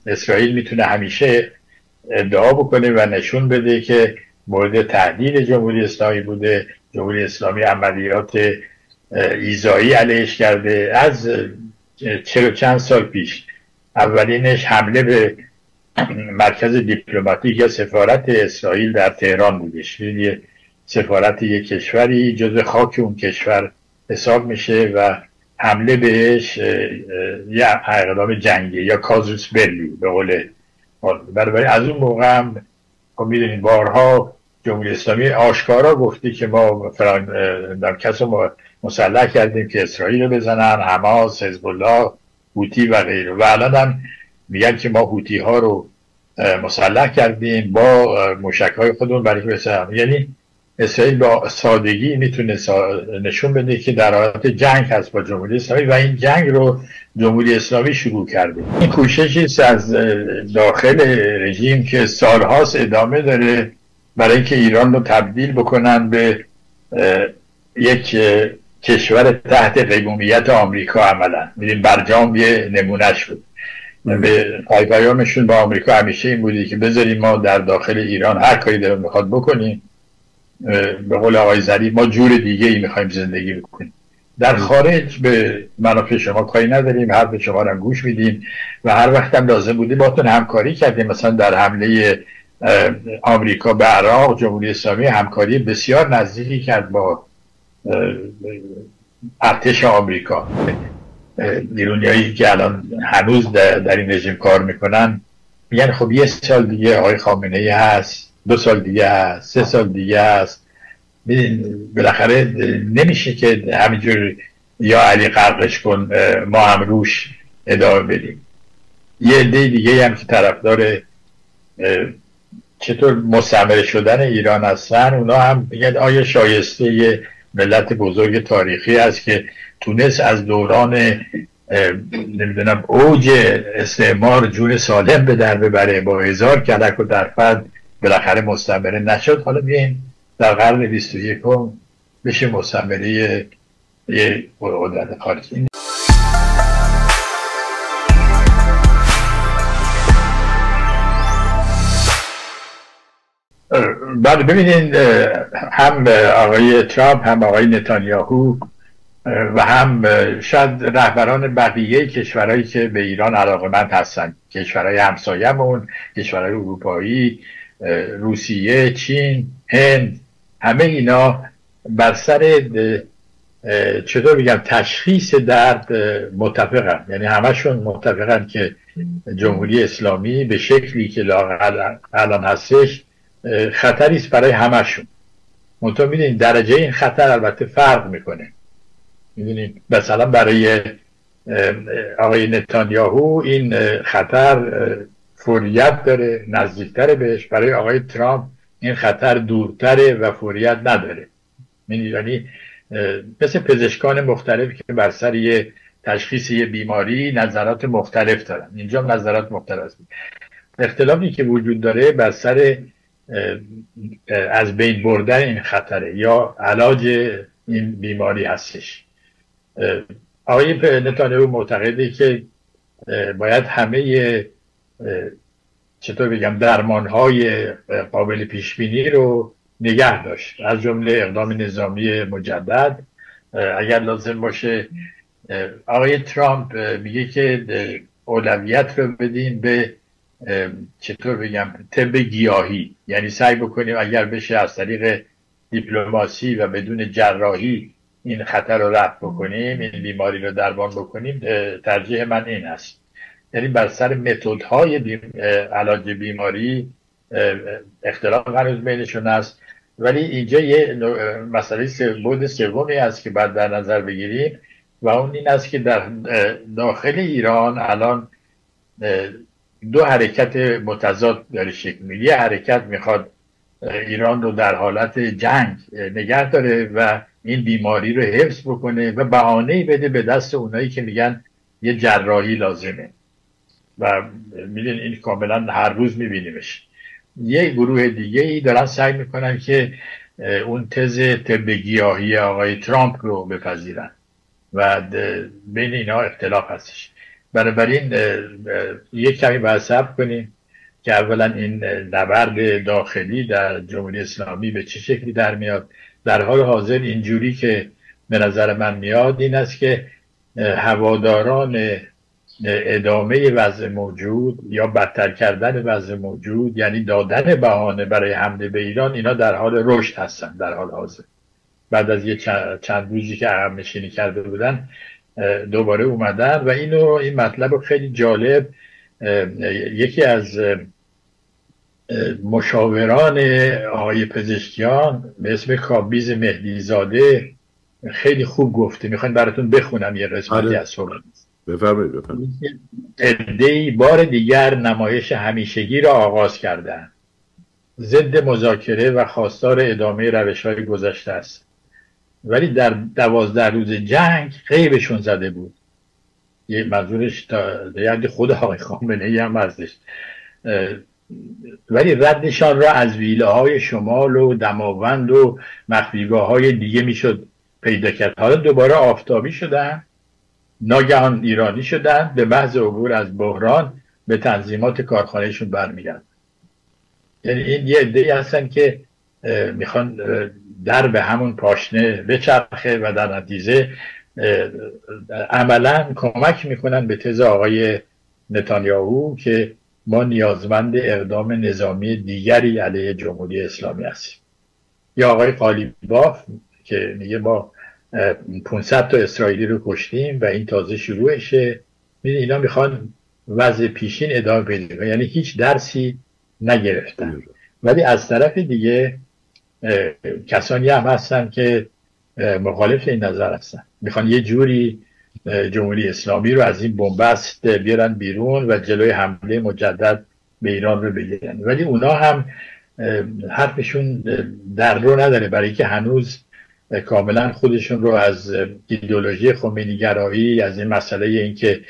اسرائیل میتونه همیشه ادعا بکنه و نشون بده که مورد تهدید جمهوری اسلامی بوده، جمهوری اسلامی عملیات ایذایی علیهش کرده. از 40 چند سال پیش اولینش حمله به مرکز دیپلماتیک یا سفارت اسرائیل در تهران بودش. سفارت یک کشوری جزو خاک اون کشور حساب میشه و حمله بهش یه اقدام جنگی یا کازوس بلی به قول. بنابراین از اون موقع هم خب میدونید بارها جمهوری اسلامی آشکارا گفته که ما فلان کس رو مسلح کردیم که اسرائیل رو بزنن، حماس، حزب الله، هوتی و غیره. و الان هم میگن که ما هوتی ها رو مسلح کردیم با موشک های خودمون برای که بسازن. یعنی اسرائیل با سادگی میتونه نشون بده که در حالت جنگ هست با جمهوری اسلامی و این جنگ رو جمهوری اسلامی شروع کرده. این کوششی است از داخل رژیم که سالهاست ادامه داره برای اینکه ایران رو تبدیل بکنن به یک کشور تحت قیمومیت آمریکا. عملا میدین برجام یه نمونهش بود. به پیامشون با آمریکا همیشه این بودی که بذاریم ما در داخل ایران هر کاری دلمون میخواد بکنیم. به قول آقای ظریف ما جور دیگه ای میخوایم زندگی بکنیم. در خارج به منافع شما کاری نداریم، حرف شما رو گوش میدیم و هر وقت هم لازم بوده باتون همکاری کردیم. مثلا در حمله آمریکا به عراق جمهوری اسلامی همکاری بسیار نزدیکی کرد با ارتش آمریکا. نیرونیایی که الان هنوز در این رژیم کار میکنن میگن خب یه سال دیگه آقای خامنه‌ای هست، 2 سال دیگه هست، 3 سال دیگه هست. بالاخره نمیشه که همینجور یا علی غرقش کن ما هم روش ادامه بدیم. یه عده دیگه هم که طرفدار چطور مستعمره شدن ایران هستن اونا هم میگن آیا شایسته یه ملت بزرگ تاریخی است که تونست از دوران نمیدونم اوج استعمار جون سالم به در ببره با 1000 کلک و درفد بالاخره مستعمره نشد. حالا بیاین در قرن 21 بشه مستعمره یه قدرت خارجی. بعد ببینید هم آقای ترامپ هم آقای نتانیاهو و هم شاید رهبران بقیه کشورهایی که به ایران علاقه‌مند هستند، کشورهای همسایه‌مون، کشورهای اروپایی، روسیه، چین، هند، همه اینا بر سر چطور بگم تشخیص درد متفقن. یعنی همشون متفقن که جمهوری اسلامی به شکلی که الان هستش خطری است برای همشون. منتها میدونید درجه این خطر البته فرق میکنه. میدونید مثلا برای آقای نتانیاهو این خطر فوریت داره، نزدیکتره بهش. برای آقای ترامپ این خطر دورتره و فوریت نداره. یعنی مثل پزشکان مختلفی که بر سر یه تشخیص یه بیماری نظرات مختلف دارن، اینجا نظرات مختلف است. اختلافی که وجود داره بر سر از بین بردن این خطره یا علاج این بیماری هستش. آقای نتانیاهو معتقده که باید همه چطور بگم درمانهای قابل پیشبینی رو نگه داشت، از جمله اقدام نظامی مجدد اگر لازم باشه. آقای ترامپ میگه که اولویت رو بدین به چطور بگم طب گیاهی، یعنی سعی بکنیم اگر بشه از طریق دیپلماسی و بدون جراحی این خطر رو رفع بکنیم، این بیماری رو درمان بکنیم. ترجیح من این است. یعنی بر سر متدهای علاج بیماری اختلاف هنوز بینشون است، ولی اینجا یه مسئله بود سومی است که باید در نظر بگیریم و اون این است که در داخل ایران الان 2 حرکت متضاد داره شکل میگیره. یه حرکت میخواد ایران رو در حالت جنگ نگه داره و این بیماری رو حفظ بکنه و بهانه‌ای بده به دست اونایی که میگن یه جراحی لازمه و میدین این کاملا هر روز میبینیمش. یه گروه دیگه ای دارن سعی میکنن که اون تز طب گیاهی آقای ترامپ رو بپذیرن و بین اینا اختلاف هستش. بنابراین یک کمی باید صبر کنیم که اولا این نبرد داخلی در جمهوری اسلامی به چه شکلی در میاد. در حال حاضر اینجوری که به نظر من میاد این است که هواداران ادامه وضع موجود یا بدتر کردن وضع موجود، یعنی دادن بهانه برای حمله به ایران، اینا در حال رشد هستن در حال حاضر. بعد از یه چند روزی که عقب نشینی کرده بودن دوباره اومدن و این مطلب خیلی جالب یکی از مشاوران آقای پزشکیان به اسم کابیز مهدیزاده خیلی خوب گفته. میخواین براتون بخونم یه قسمتی از صحبت. بفرمایید. عده‌ای بار دیگر نمایش همیشگی را آغاز کردند. ضد مذاکره و خواستار ادامه روش‌های گذشته است. ولی در 12 روز جنگ غیبشون زده بود. یه منظورش تا خود آقای خامنه‌ای هم ازش. ولی ردشان را از ویله‌های شمال و دماوند و مخفیگاه‌های دیگه میشد پیدا کرد. حالا دوباره آفتابی شدن، ناگهان ایرانی شدن، به محض عبور از بحران به تنظیمات کارخانهشون برمیگردن. یعنی این یه عده‌ای هستن که میخوان در به همون پاشنه بچرخه و در نتیجه عملا کمک میکنن به تز آقای نتانیاهو که ما نیازمند اقدام نظامی دیگری علیه جمهوری اسلامی هستیم. یا آقای قالیباف که میگه ما 500 تا اسرائیلی رو کشتیم و این تازه شروعشه. اینا میخوان وضع پیشین ادامه پیدا کنه، یعنی هیچ درسی نگرفتن. ولی از طرف دیگه کسانی هم هستن که مخالف این نظر هستن، میخوان یه جوری جمهوری اسلامی رو از این بنبست بیارن بیرون و جلوی حمله مجدد به ایران رو بگیرن. ولی اونا هم حرفشون در رو نداره، برای که هنوز کاملا خودشون رو از ایدئولوژی خمینی‌گرایی، از این مسئله این که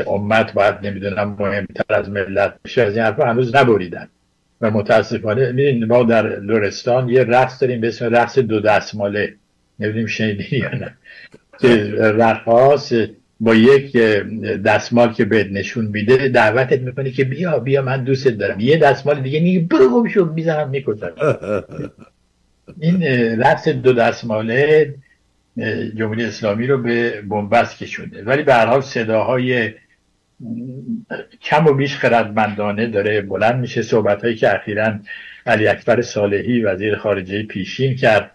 امت باید نمیدونم مهمتر از ملت بشه، از این حرفا هنوز نبریدن. و متاسفانه میدونید ما در لرستان یه رقص داریم به اسم رقص دو دستماله، نمیدونیم شنیدین یا نه، که رقاص با یک دستمال که بهت نشون میده دعوتت میکنه که بیا من دوستت دارم، یه دستمال دیگه میگه برو گم شو میزنم میکشم. این رقص دو دستماله جمهوری اسلامی رو به بنبست کشونده. ولی به هر حال صداهای کم و بیش خردمندانه داره بلند میشه. صحبت‌هایی که اخیراً علی اکبر صالحی وزیر خارجه پیشین کرد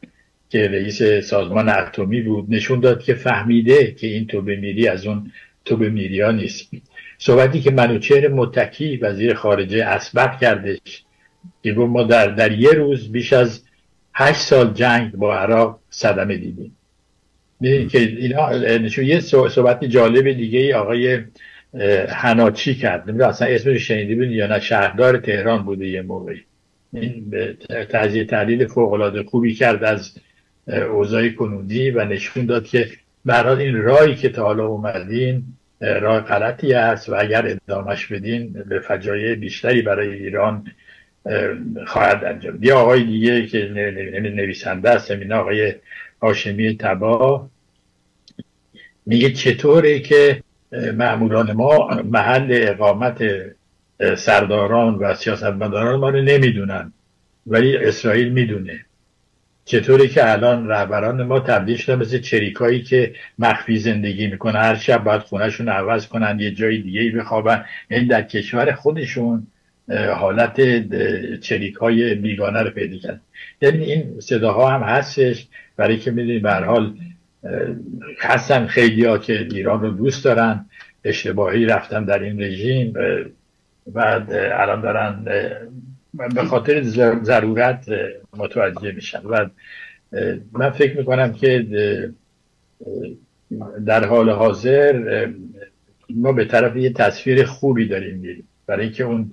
که رئیس سازمان اتمی بود نشون داد که فهمیده که این توبه میری از اون توبه میری ها نیست. صحبتی که منوچهر متکی وزیر خارجه اسبق کردش که گفت ما در یه روز بیش از 8 سال جنگ با عراق صدمه دیدیم. میدونید که اینا نشون. یه صحبت جالب دیگه آقای حناچی کرد، نمیدونم اصلا اسمش شنیدی بود یا نه، شهردار تهران بوده یه موقعی. این تجزیه تحلیل فوق‌العاده خوبی کرد از اوضاع کنونی و نشون داد که برای این راهی که تا حالا اومدین راه غلطی است و اگر ادامهش بدین به فجایع بیشتری برای ایران خواهد انجام. یه آقای دیگه که نویسنده است، همین آقای هاشمی تبا، میگه چطوره که مأموران ما محل اقامت سرداران و سیاستمداران ما رو نمیدونن ولی اسرائیل میدونه. چطوره که الان رهبران ما تبدیل شدن مثل چریکایی که مخفی زندگی میکنن، هر شب باید خونهشون عوض کنن یه جای دیگه بخوابن. این در کشور خودشون حالت چریکای بیگانه رو پیدا کردن. یعنی این صداها هم هستش، برای که میدونید به هر حال هستن خیلیا که ایران رو دوست دارن، اشتباهی رفتن در این رژیم و الان دارن به خاطر ضرورت متوجه میشن. و من فکر میکنم که در حال حاضر ما به طرف یه تصویر خوبی داریم میریم، برای اینکه اون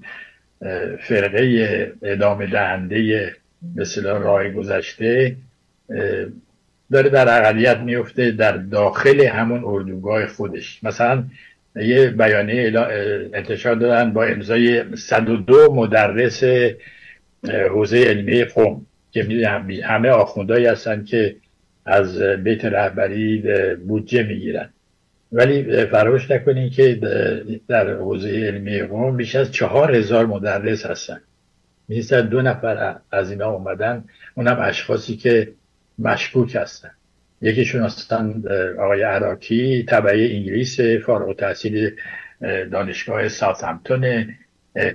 فرقه ادامه دهنده مثلا راه گذشته داره در اقلیت میفته در داخل همون اردوگاه خودش. مثلا یه بیانیه انتشار دادن با امضای 102 مدرس حوزه علمیه قم که همه آخوندهایی هستن که از بیت رهبری بودجه میگیرن. ولی فراموش نکنین که در حوزه علمی قوم بیش از 4000 مدرس هستن. می‌ایستد 2 نفر از اینا اومدن، اونم اشخاصی که مشکوک هستن. یکیشون هستن آقای عراقی، تبعی انگلیس، فارغ التحصیل دانشگاه ساوثهمپتون،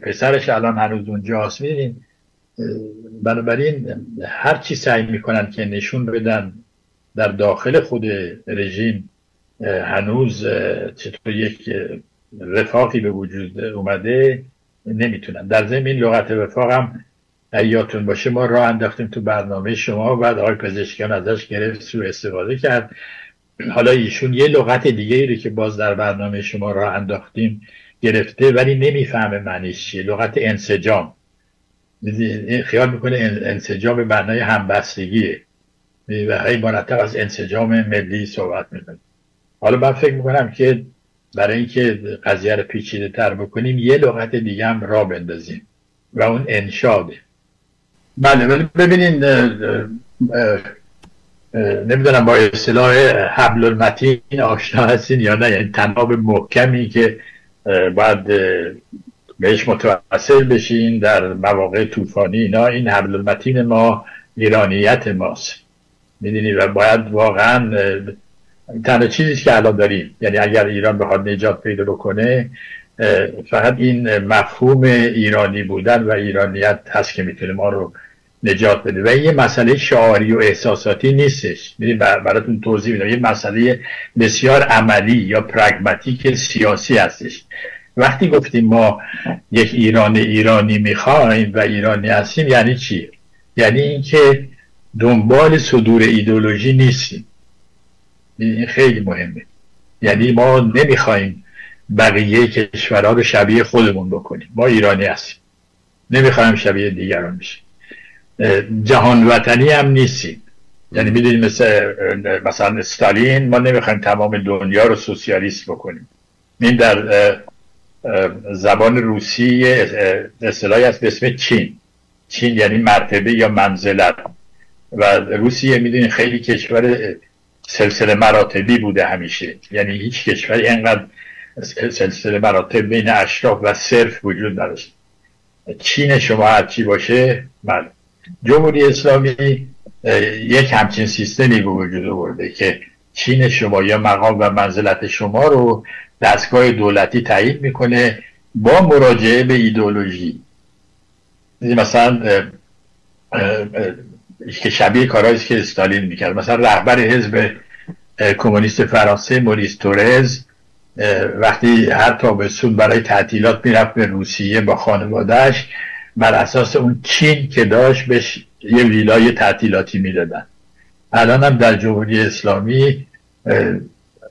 پسرش الان هنوز اونجاست. می‌بینین بنابراین هر چی سعی میکنن که نشون بدن در داخل خود رژیم هنوز چطور یک رفاقی به وجود اومده، نمیتونن. در ضمن این لغت رفاق هم یادتون باشه ما راه انداختیم تو برنامه شما و بعد آقای پزشکیان ازش گرفت، سوء استفاده کرد. حالا ایشون یه لغت دیگه ای رو که باز در برنامه شما راه انداختیم گرفته، ولی نمیفهمه معنیش چیه. لغت انسجام، خیال میکنه انسجام به معنای همبستگیه و هی مرتب از انسجام ملی صحبت میکنه. حالا من فکر میکنم که برای اینکه قضیه رو پیچیده تر بکنیم یه لغت دیگه هم راه بندازیم و اون انشاده. بله، ولی ببینین نمیدونم با اصطلاح حبل المتین آشنا هستین یا نه، یعنی تناب محکمی که باید بهش متوسل بشین در مواقع طوفانی اینا. این حبل المتین ما ایرانیت ماست، میدونی، و باید واقعا تنها چیزی که الان داریم، یعنی اگر ایران بخواد نجات پیدا بکنه فقط این مفهوم ایرانی بودن و ایرانیت هست که میتونه ما رو نجات بده. و این یه مسئله شعاری و احساساتی نیستش، براتون توضیح میدم. یه مسئله بسیار عملی یا پرگماتیک سیاسی هستش. وقتی گفتیم ما یک ایرانی میخوایم و ایرانی هستیم یعنی چی؟ یعنی اینکه دنبال صدور ایدئولوژی نیستیم. این خیلی مهمه. یعنی ما نمیخوایم بقیه کشورها رو شبیه خودمون بکنیم. ما ایرانی هستیم، نمیخوایم شبیه دیگران بشیم. جهان وطنی هم نیستیم. یعنی میدونیم مثلا استالین، ما نمیخوایم تمام دنیا رو سوسیالیست بکنیم. این در زبان روسی اصطلاحی هست به اسم چین. چین یعنی مرتبه یا منزلت، و روسیه میدونید خیلی کشور سلسله مراتبی بوده همیشه. یعنی هیچ کشوری اینقدر سلسله مراتب بین اشراف و صرف وجود نداشت. چین شما هرچی باشه، بله. جمهوری اسلامی یک همچین سیستمی به وجود آورده که چین شما یا مقام و منزلت شما رو دستگاه دولتی تایید میکنه با مراجعه به ایدئولوژی. مثلا که شبیه کارهایی که استالین میکرد. مثلا رهبر حزب کمونیست فرانسه موریس تورز وقتی هر تابستون برای تعطیلات میرفت به روسیه با خانوادهش، بر اساس اون چین که داشت بهش یه ویلای تعطیلاتی میدادن. الان هم در جمهوری اسلامی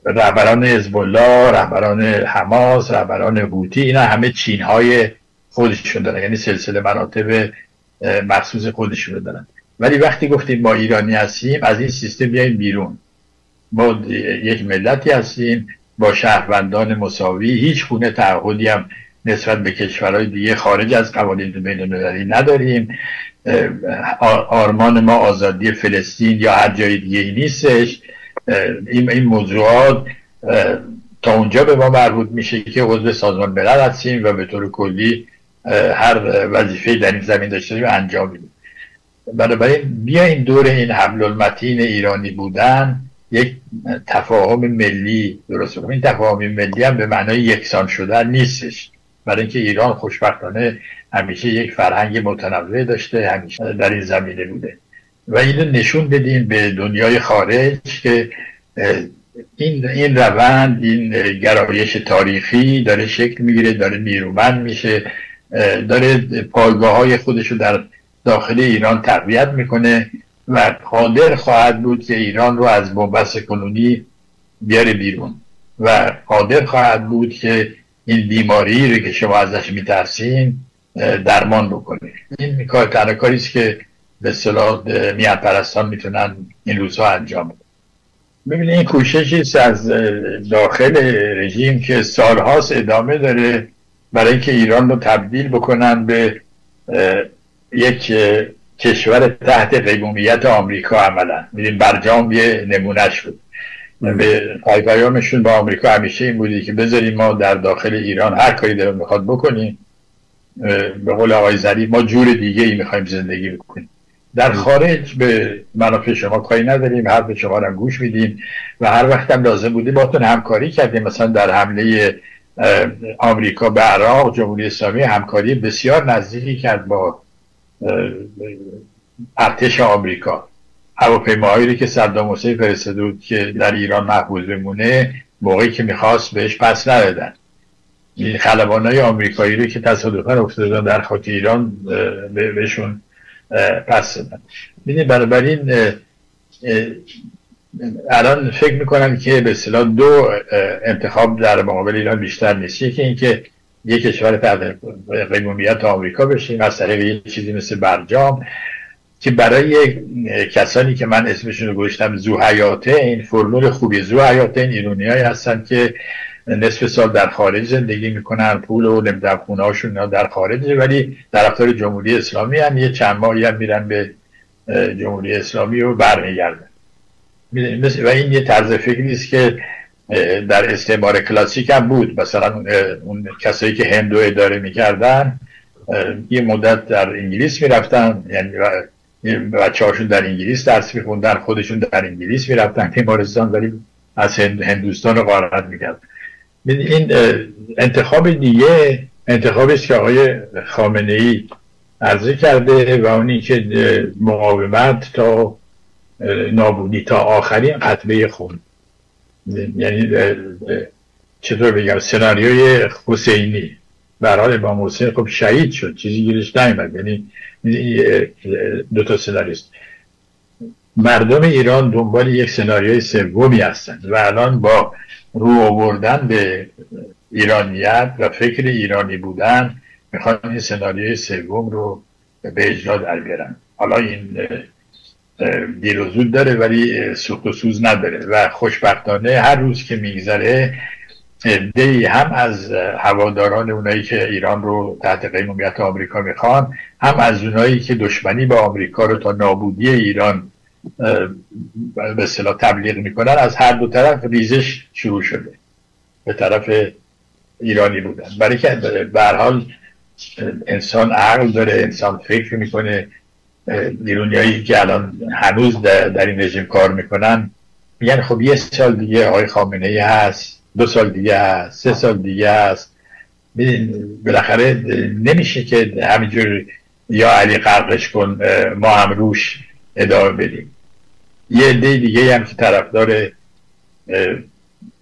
رهبران حزب الله، رهبران حماس، رهبران هوتی، اینا همه چین های خودشون دارن، یعنی سلسله مراتب مخصوص خودشون دارن. ولی وقتی گفتیم ما ایرانی هستیم، از این سیستم بیاییم بیرون. ما یک ملتی هستیم با شهروندان مساوی، هیچ گونه تعهدی هم نسبت به کشورهای دیگه خارج از قوانین بین‌المللی نداریم. آرمان ما آزادی فلسطین یا هر جای دیگه ای نیستش. این موضوعات تا اونجا به ما مربوط میشه که عضو سازمان ملل هستیم و به طور کلی هر وظیفه‌ای در این زمین داشتیم انجام میدیم. بنابراین بیاین دور این حبل المتین ایرانی بودن یک تفاهم ملی درست کنیم. این تفاهم ملی هم به معنای یکسان شدن نیستش، برای اینکه ایران خوشبختانه همیشه یک فرهنگ متنوع داشته، همیشه در این زمینه بوده و اینو نشون بدیم به دنیای خارج که این روند، این گرایش تاریخی داره شکل میگیره، داره نیرومند میشه، داره پایگاه‌های خودشو در داخل ایران تقویت میکنه و قادر خواهد بود که ایران رو از بنبست کنونی بیاره بیرون و قادر خواهد بود که این بیماری رو که شما ازش میترسین درمان بکنه. این کار تنها کاری است که به اصطلاح میهن پرستان میتونن این روزها انجام بدن. ببینید این کوششی است از داخل رژیم که سالهاست ادامه داره برای اینکه ایران رو تبدیل بکنن به یک کشور تحت قیمومیت آمریکا. عملا میدین برجام یه نمونهش بود. به پیامشون با آمریکا همیشه این بودی که بذاریم ما در داخل ایران هر کاری دلمون میخواد بکنیم، به قول آقای ظریف ما جور دیگه ای میخوایم زندگی بکنیم، در خارج به منافع شما کاری نداریم، حرف شما رو گوش میدیم و هر وقت هم لازم بودی باتون همکاری کردیم. مثلا در حمله آمریکا به عراق جمهوری اسلامی همکاری بسیار نزدیکی کرد با ارتش آمریکا. هواپیماهایی که صدام حسین فرستاده بود که در ایران محفوظ بمونه، موقعی که میخواست بهش پس ندادن. این خلبانای آمریکایی رو که تصادفاً افتادن در خاک ایران بهشون پس دادن. ببینید بنابراین الان فکر میکنم که به اصطلاح دو انتخاب در مقابل ایران بیشتر نیست. یکی اینکه یک کشور تحت قیمومیت آمریکا بشیم از طریق یک چیزی مثل برجام که برای کسانی که من اسمشون رو گذاشتم ذوحیاته، این فرمول خوبی ذوحیاته، این ایرانیایی هستن که نصف سال در خارج زندگی میکنن، پول و نمیدونم خونه‌هاشون در خارجه، ولی طرفدار جمهوری اسلامی هم یه چند ماهی هم میرن به جمهوری اسلامی و برمیگردن. و این یه طرز فکری است که در استعمار کلاسیک هم بود. مثلا اون کسایی که هندو اداره میکردن یه مدت در انگلیس میرفتن، یعنی بچه‌هاشون در انگلیس درس میخوندن، خودشون در انگلیس میرفتن بیمارستان، ولی از هندوستان رو غارت میکردن. این انتخاب دیگه انتخابی است که آقای خامنه‌ای عرضه کرده و اونی که مقاومت تا نابودی، تا آخرین قطره خون. یعنی چطور بگم، سناریوی حسینی. به هر حال امام حسین خب شهید شد، چیزی گیرش نیامد. یعنی دو تا سناریوست. مردم ایران دنبال یک سناریوی سومی هستند و الان با رو آوردن به ایرانیت و فکر ایرانی بودن میخوان این سناریوی سوم رو به اجرا در بیارن. حالا این دیر و زود داره ولی سوخت و سوز نداره و خوشبختانه هر روز که میگذره عده‌ای هم از هواداران اونایی که ایران رو تحت قیمومیت آمریکا میخوان، هم از اونایی که دشمنی با آمریکا رو تا نابودی ایران به اصطلاح تبلیغ میکنن، از هر دو طرف ریزش شروع شده به طرف ایرانی بودن. برای که به هر حال انسان عقل داره، انسان فکر میکنه. ایرانیایی که الان هنوز در این رژیم کار میکنن میگن خب یه سال دیگه آقای خامنه‌ای هست، 2 سال دیگه هست، 3 سال دیگه هست. بالاخره نمیشه که همینجور یا علی غرقش کن ما هم روش ادامه بدیم. یه عده دیگه هم که طرفدار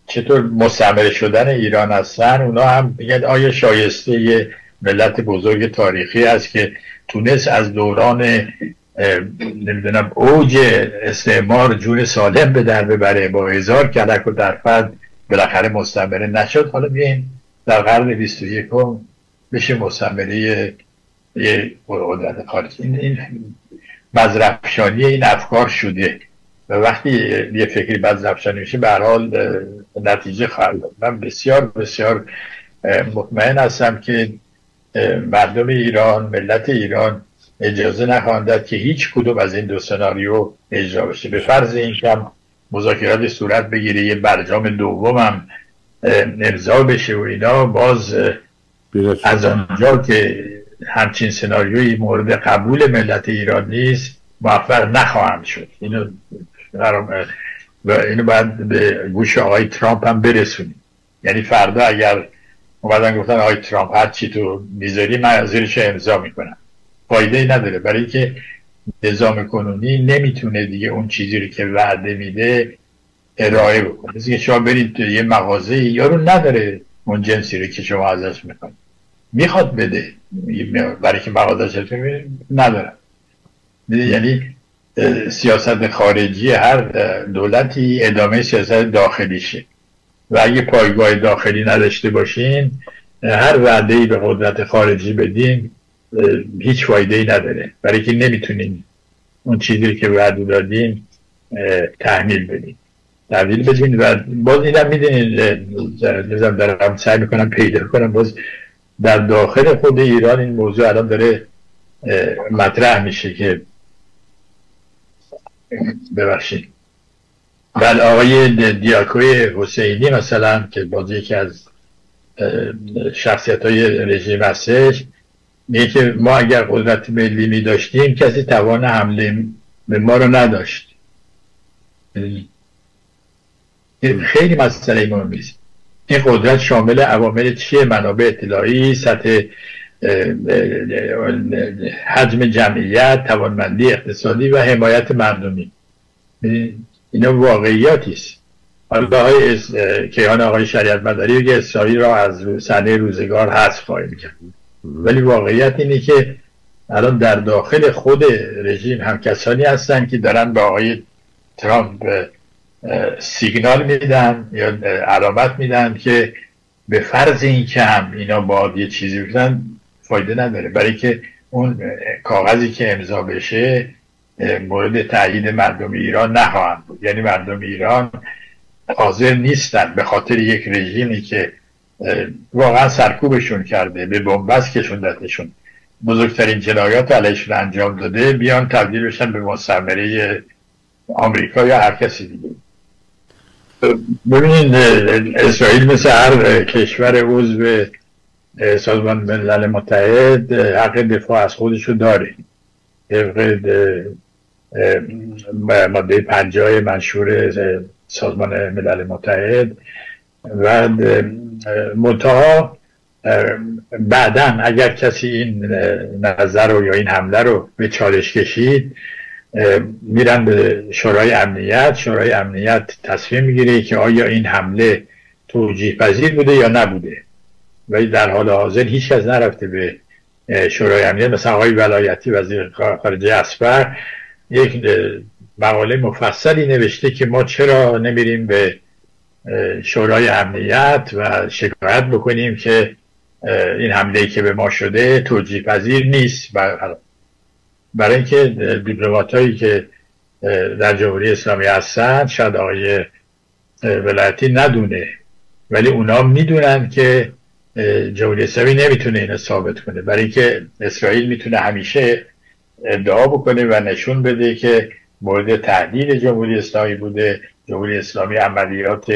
چطور مستعمره شدن ایران هستن، اونا هم میگن آیا شایسته یه ملت بزرگ تاریخی است که تونست از دوران نمیدونم اوج استعمار جون سالم به در ببره، با 1000 کلک و درفد بالاخره مستعمره نشد، حالا بیاین در قرن 21 بشه مستعمره یه قدرت خارجی. این بزرفشانی این افکار شده و وقتی یه فکری بزرفشانی میشه به هر حال نتیجه خواهد داد. من بسیار بسیار مطمئن هستم که مردم ایران، ملت ایران اجازه نخواهند داد که هیچ کدوم از این دو سناریو اجرا بشه. به فرض اینکه هم مذاکرات صورت بگیره، یه برجام دوم هم امضا بشه و اینا، باز از آنجا که همچین سناریویی مورد قبول ملت ایران نیست موفق نخواهند شد. اینو باید به گوش آقای ترامپ هم برسونیم. یعنی فردا اگر اومدن گفتن آقای ترامپ هر چی تو میذاری من زیرش امضا میکنم، فایده ای نداره، برای که نظام کنونی نمیتونه دیگه اون چیزی رو که وعده میده ارائه بکنه. مثل که شما برید تو یه مغازه، یارو نداره اون جنسی رو که شما ازش میخواید، میخواد بده برای که مغازه‌اش نداره. یعنی سیاست خارجی هر دولتی ادامه سیاست داخلیشه و اگه پایگاه داخلی نداشته باشین، هر وعده‌ای به قدرت خارجی بدین هیچ فایده‌ای نداره، برای که نمیتونین اون چیزی که وعده دادین تحمیل بدین، تحویل بدین. و باز اینم میدونین دارم سعی میکنم پیدا کنم، باز در داخل خود ایران این موضوع الان داره مطرح میشه که ببخشید بله آقای دیاکوی حسینی مثلا که باز یکی از شخصیت‌های رژیم هستش میگه که ما اگر قدرت ملی می داشتیم کسی توان حمله به ما رو نداشت. خیلی مسئله مهمی است. این قدرت شامل عوامل چیه؟ منابع اطلاعی، سطح حجم جمعیت، توانمندی اقتصادی و حمایت مردمی. اینا واقعیاتی است. حالا آقای کیهان آقای شریعت مداری که اسرائیل را از صحنه روزگار حذف خواهیم کرد، ولی واقعیت اینه که الان در داخل خود رژیم هم کسانی هستن که دارن به آقای ترامپ سیگنال میدن یا علامت میدن که به فرض این که هم اینا باید یه چیزی بکنن فایده نداره، برای که اون کاغذی که امضا بشه مورد تأیید مردم ایران نخواهند بود. یعنی مردم ایران حاضر نیستن به خاطر یک رژیمی که واقعا سرکوبشون کرده، به بنبست کشوندتشون، بزرگترین جنایات علیشون انجام داده، بیان تبدیل بشن به مستعمره آمریکا یا هر کسی دیگه. ببینید اسرائیل مثل هر کشور عضو سازمان ملل متحد حق دفاع از خودشو داره. ماده 50 منشور سازمان ملل متحد و منتها بعداً اگر کسی این نظر رو یا این حمله رو به چالش کشید میرن به شورای امنیت. شورای امنیت تصمیم میگیره که آیا این حمله توجیه پذیر بوده یا نبوده، ولی در حال حاضر هیچ کس نرفته به شورای امنیت. مثلا آقای ولایتی وزیر خارجه اسپر یک مقاله مفصلی نوشته که ما چرا نمیریم به شورای امنیت و شکایت بکنیم که این حمله‌ای که به ما شده توجیه پذیر نیست. برای اینکه دیپلماتایی که در جمهوری اسلامی هستن، شاید آقای ولایتی ندونه، ولی اونا میدونن که جمهوری اسلامی نمیتونه اینو ثابت کنه، برای اینکه اسرائیل میتونه همیشه ادعا بکنه و نشون بده که مورد تهدید جمهوری اسلامی بوده، جمهوری اسلامی عملیات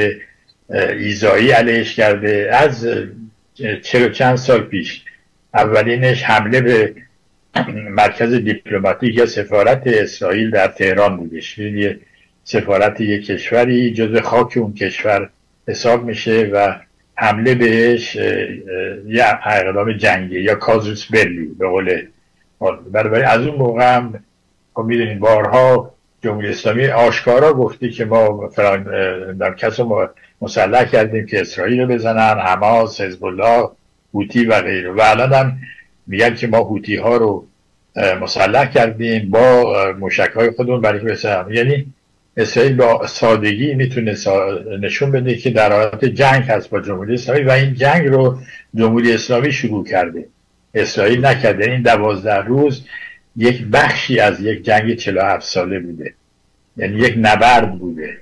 ایذایی علیهش کرده. از 40 و چند سال پیش اولینش حمله به مرکز دیپلماتیک یا سفارت اسرائیل در تهران بودش. یه سفارت یک کشوری جزو خاک اون کشور حساب میشه و حمله بهش یه اقدام جنگی یا کازوس بلی به قول. برای از اون موقع هم میدونید بارها جمهوری اسلامی آشکارا گفتی که ما در کس رو مسلح کردیم که اسرائیل رو بزنن، حماس، حزب الله، هوتی و غیره، و الان هم میگن که ما هوتی ها رو مسلح کردیم با موشک های خودمون برای که بسازن. یعنی اسرائیل با سادگی میتونه نشون بده که در حالت جنگ هست با جمهوری اسلامی و این جنگ رو جمهوری اسلامی شروع کرده، اسرائیل نکرده. این 12 روز یک بخشی از یک جنگ 47 ساله بوده، یعنی یک نبرد بوده.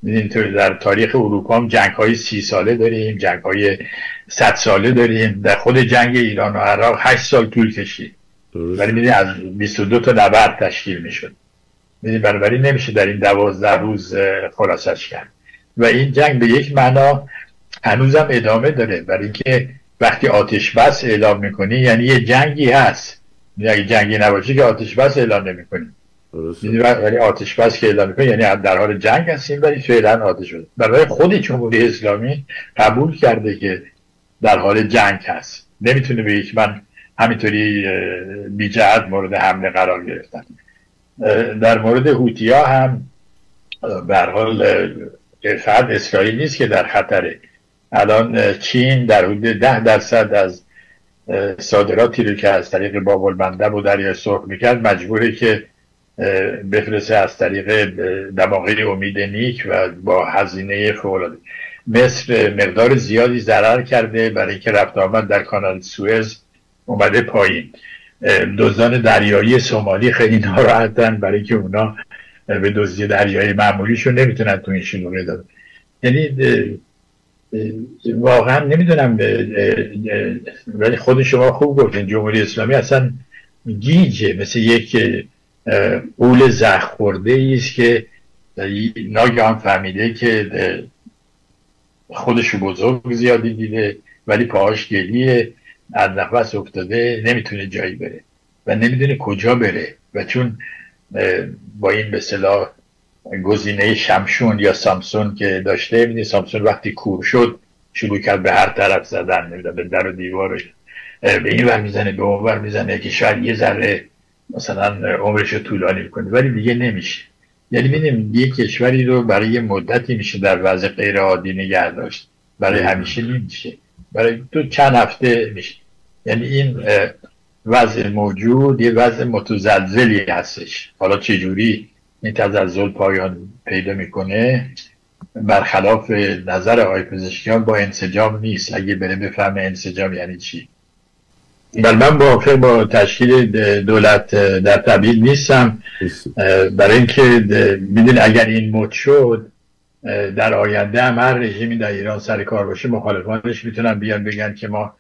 اینطور در تاریخ اروپا هم جنگ های 30 ساله داریم، جنگ های 100 ساله داریم. در خود جنگ ایران و عراق 8 سال طول کشید، ولی میدونی از 22 تا نبرد تشکیل میشد. بنابراین نمیشه در این 12 روز خلاصش کرد و این جنگ به یک معنا هنوزم ادامه داره، برای اینکه وقتی آتش بس اعلام میکنی یعنی یه جنگی هست. اگه جنگی نباشه که آتش بس اعلام نمیکنی، ولی آتش بس که اعلام میکنی یعنی در حال جنگ هستیم، ولی فعلا آتش بس. برای خود جمهوری اسلامی قبول کرده که در حال جنگ هست، نمیتونه به یک من همینطوری بی جهت مورد حمله قرار گرفتن. در مورد هوتی‌ها هم به هر حال فقط اسرائیل نیست که در خطره. الان چین در حدود 10% از صادراتی رو که از طریق باب المندب و دریای سرخ میکرد مجبوره که بفرسته از طریق دماغه امید نیک و با هزینه فوق‌العاده. مصر مقدار زیادی ضرر کرده برای اینکه رفت آمد در کانال سوئز اومده پایین. دزدان دریایی سومالی خیلی ناراحتن برای اینکه اونا به دزدی دریایی معمولیشون نمیتونن تو این شلوغی ادامه. یعنی واقعا نمیدونم، ولی خود شما خوب گفتین جمهوری اسلامی اصلا گیجه، مثل یک غول زخم خورده ای است که ناگهان فهمیده که خودشو بزرگ زیادی دیده ولی پاهاش گلیه، از نفس افتاده، نمیتونه جایی بره و نمیدونه کجا بره و چون با این به اصطلاح گزینه شمشون یا سامسون که داشته، میدونی سامسون وقتی کور شد شروع کرد به هر طرف زدن، به در و دیوارش، به این ور میزنه به اون ور میزنه که شاید یه ذره مثلا عمرش رو طولانی کنه ولی دیگه نمیشه. یعنی میدونیم یه کشوری رو برای یه مدتی میشه در وضع غیر عادی نگه داشت، برای همیشه نمیشه، برای تو چند هفته میشه. یعنی این وضع موجود یه وضع متزلزلی هستش. حالا چجوری این تزلزل پایان پیدا میکنه برخلاف نظر آقای پزشکیان با انسجام نیست. اگه بره بفهمه انسجام یعنی چی. بل من موافق با تشکیل دولت در تبعید نیستم، برای اینکه میدونی اگر این مد شد در آینده هم هر رژیمی در ایران سر کار باشه مخالفانش میتونن بیان بگن که ما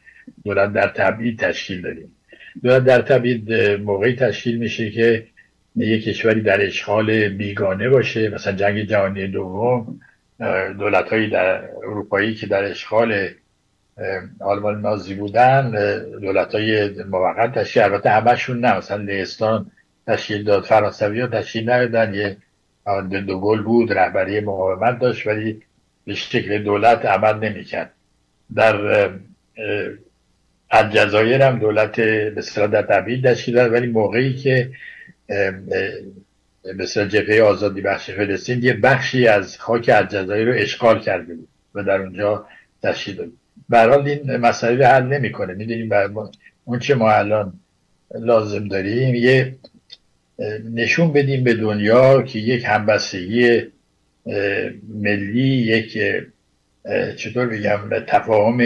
دولت در تبعید تشکیل دادیم. دولت در تبعید موقعی تشکیل میشه که یک کشوری در اشغال بیگانه باشه، مثلا جنگ جهانی دوم دولت‌های در اروپایی که در اشغال آلمان نازی بودن دولت‌های موقت تشکیل، البته همشون نه، مثلا لهستان تشکیل داد، فرانسوی‌ها تشکیل ندادن، یه دوگل بود رهبری مقاومت داشت ولی به شکل دولت عمل نمی‌کرد. در الجزایر هم دولت به اصطلاح در تبعید تشکیل داد ولی موقعی که به اصطلاح جبهه آزادی بخش فلسطین یه بخشی از خاک الجزایر رو اشغال کرده بود و در اونجا تشکیل داد. به هر حال این مسئله حل نمی‌کنه. می‌دونیم اون چه ما الان لازم داریم یه نشون بدیم به دنیا که یک همبستگی ملی، یک چطور بگم تفاهم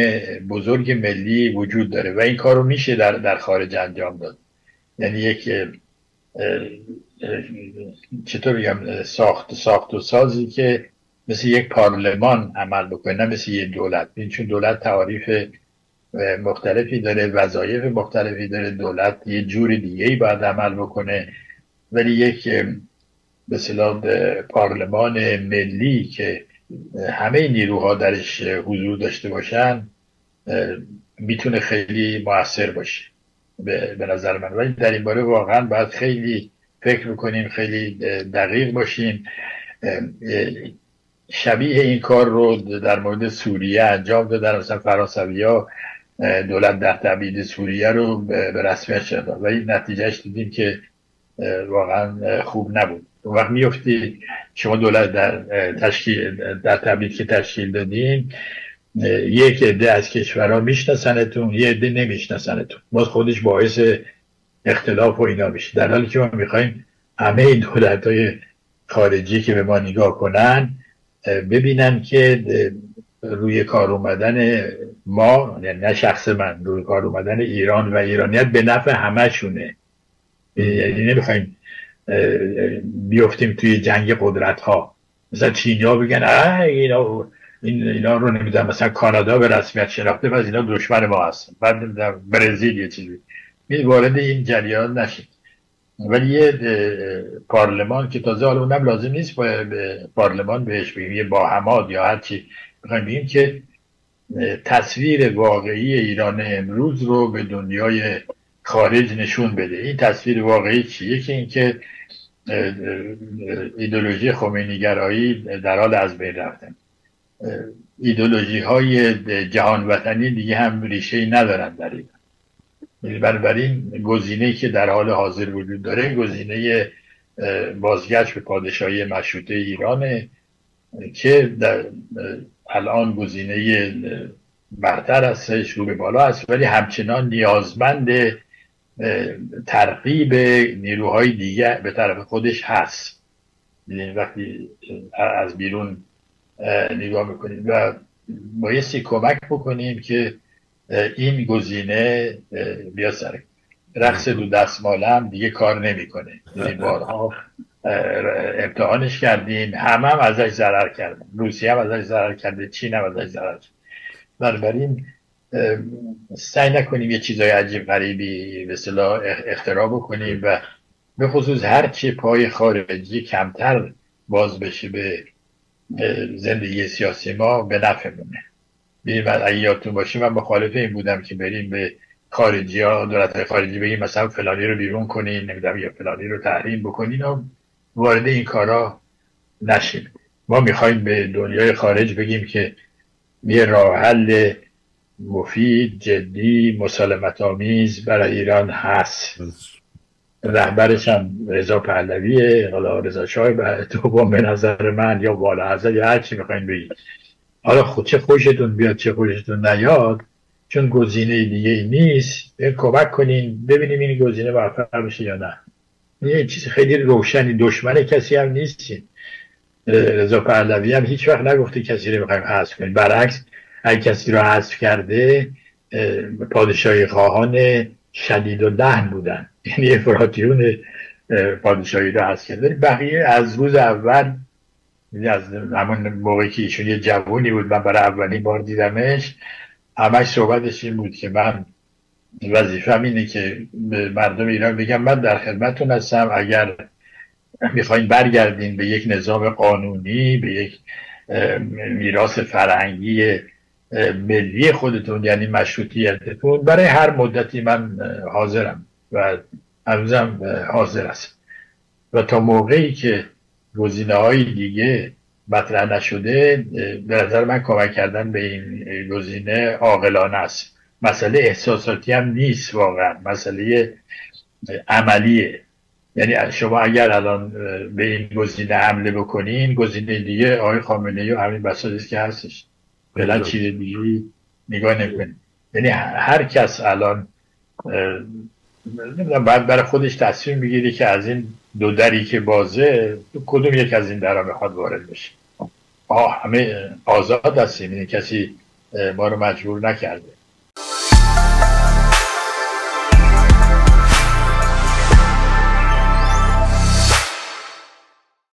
بزرگ ملی وجود داره و این کارو میشه در خارج انجام داد. یعنی یک چطور بگم ساخت و سازی که مثل یک پارلمان عمل بکنه، نه مثل یک دولت. چون دولت تعاریف مختلفی داره، وظایف مختلفی داره، دولت یه جور دیگه‌ای باید عمل بکنه، ولی یک به اصطلاح پارلمان ملی که همه نیروها درش حضور داشته باشن میتونه خیلی موثر باشه به نظر من. ولی در این باره واقعا باید خیلی فکر بکنیم، خیلی دقیق باشیم. شبیه این کار رو در مورد سوریه انجام دادن، مثلا فرانسوی‌ها دولت در تبعید سوریه رو به رسمیت شدن ولی نتیجهش دیدیم که واقعا خوب نبود. اون وقت میفتی شما دولت در تبعید که تشکیل دادین یک عده از کشورها میشناسنتون، یه عده نمیشناسنتون، باز خودش باعث اختلاف و اینا میشه، در حالی که ما میخوایم همه این دولت‌های خارجی که به ما نگاه کنن ببینن که روی کار اومدن ما، یعنی نه شخص من، روی کار اومدن ایران و ایرانیت به نفع همه شونه. یعنی نمیخوایم بیفتیم توی جنگ قدرت ها، مثلا چینیا بگن اینا رو نمیدونم، مثلا کانادا به رسمیت شناخته و اینا دشمن ما هستن، بعد برزیل یه چیزی، وارد این جریان نشید. ولی یه پارلمان که تازه حالا اونم لازم نیست به پارلمان بهش بگیم، یه باهماد یا هر چی بخوایم بگیم که تصویر واقعی ایران امروز رو به دنیای خارج نشون بده. این تصویر واقعی چیه؟ که اینکه ایدئولوژی خمینی‌گرایی در حال از بین رفتن، ایدئولوژی های جهان وطنی دیگه هم ریشه‌ای ندارن در ایران. بنابراین گزینه‌ای که در حال حاضر وجود داره گزینه بازگشت به پادشاهی مشروطه ایرانه که الان گزینه برتر هستش، رو به بالا هست، ولی همچنان نیازمند ترغیب نیروهای دیگه به طرف خودش هست. وقتی از بیرون نگاه میکنیم و بایستی کمک بکنیم که این گزینه بیا سر رقص دو دستماله هم دیگه کار نمیکنه. بارها امتحانش کردیم، همه ازش ضرر کردن، روسیه هم ازش ضرر کرده، چین هم ازش ضرر کرده. بنابراین سعی نکنیم یه چیزای عجیب غریبی به اصطلاح اختراع بکنیم و به خصوص هرچی پای خارجی کمتر باز بشه به زندگی سیاسی ما به نفعمونه. اگه یادتون باشه من مخالف این بودم که بریم به خارجی ها، دولت خارجی بگیم مثلا فلانی رو بیرون کنین، نمیدونم یا فلانی رو تحریم بکنین و وارد این کارا نشیم. ما میخوایم به دنیای خارج بگیم که یه راه حل مفید، جدی، مسالمت آمیز برای ایران هست. رهبرش هم رضا پهلویه، حالا رضا شاه دوم به نظر من، یا والا حضرت، یا هر چی میخواین بگید. حالا خود چه خوشتون بیاد چه خوشتون نیاد، چون گزینه دیگه ای نیست، کمک کنین ببینیم این گزینه موفق بشه یا نه. یه چیز خیلی روشنی، دشمن کسی هم نیستین. رضا پهلوی هم هیچ وقت نگفته کسی رو میخوایم حذف کنیم، برعکس اگه کسی رو حذف کرده پادشاهی خواهان شدید و لحن بودن، یعنی افراطیون پادشاهی رو حذف کرده. بقیه از روز اول، از همون موقعی که ایشون یه جوونی بود من برای اولین بار دیدمش، همش صحبتش این بود که من وظیفه‌م اینه که به مردم ایران بگم من در خدمتتون هستم، اگر میخواین برگردین به یک نظام قانونی، به یک میراث فرهنگی ملی خودتون، یعنی مشروطیتتون، برای هر مدتی من حاضرم و هنوزم حاضر هستم. و تا موقعی که گزینه‌های دیگه مطرح نشده، به نظر من کمک کردن به این گزینه عاقلانه است. مسئله احساساتی هم نیست، واقعا مسئله عملیه. یعنی شما اگر الان به این گزینه حمله بکنین، گزینه دیگه آقای خامنه‌ای و همین بساطی که هستش، فعلا چیز دیگه نگاه نکنین. یعنی هر کس الان نمیدونم باید برای خودش تصمیم بگیری که از این دو دری که بازه کدوم یک از این درها بخواد وارد بشه. همه آزاد هستیم، کسی ما رو مجبور نکرده.